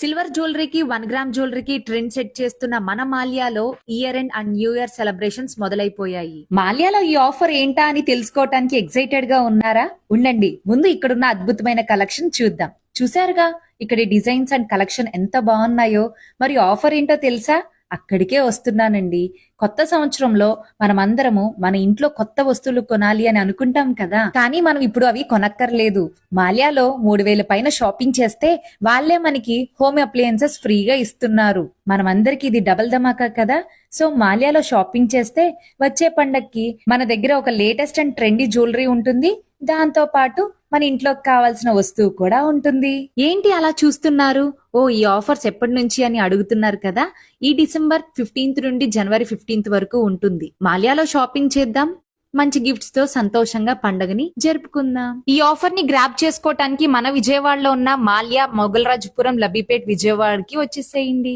Silver జ్యువెలరీకి 1 gram జ్యువెలరీకి trend set చేస్తున్న మన మాల్యాలో year end and new year celebrations మొదలైపోయాయి. మాల్యాలో ఈ ఆఫర్ ఏంటా అని తెలుసుకోవటానికి ఎక్సైటెడ్ గా ఉన్నారా? ఉండండి, ముందు ఇక్కడున్న అద్భుతమైన కలెక్షన్ చూద్దాం. చూసారుగా ఇక్కడి డిజైన్స్ అండ్ కలెక్షన్ ఎంత బాగున్నాయో. మరి ఆఫర్ ఏంటో తెలుసా? అక్కడికే వస్తున్నానండి. కొత్త సంవత్సరంలో మనమందరము మన ఇంట్లో కొత్త వస్తువులు కొనాలి అని అనుకుంటాం కదా, కానీ మనం ఇప్పుడు అవి కొనక్కర్లేదు. మాల్యాలో 3,000 పైన షాపింగ్ చేస్తే వాళ్ళే మనకి హోమ్ అప్లయన్సెస్ ఫ్రీగా ఇస్తున్నారు. మనమందరికి ఇది డబల్ ధమాకా కదా. సో మాల్యాలో షాపింగ్ చేస్తే వచ్చే పండక్కి మన దగ్గర ఒక లేటెస్ట్ అండ్ ట్రెండీ జ్యువెలరీ ఉంటుంది. దాంతో పాటు మన ఇంట్లోకి కావాల్సిన వస్తువు కూడా ఉంటుంది. ఏంటి అలా చూస్తున్నారు? ఓ, ఈ ఆఫర్స్ ఎప్పటి నుంచి అని అడుగుతున్నారు కదా. ఈ డిసెంబర్ 15th నుండి జనవరి 15th వరకు ఉంటుంది. మాల్యాలో షాపింగ్ చేద్దాం, మంచి గిఫ్ట్స్ తో సంతోషంగా పండుగని జరుపుకుందాం. ఈ ఆఫర్ ని గ్రాప్ చేసుకోవటానికి మన విజయవాడలో ఉన్న మాల్యా మొగల్రాజపురం లబీపేట్ విజయవాడకి వచ్చేసేయండి.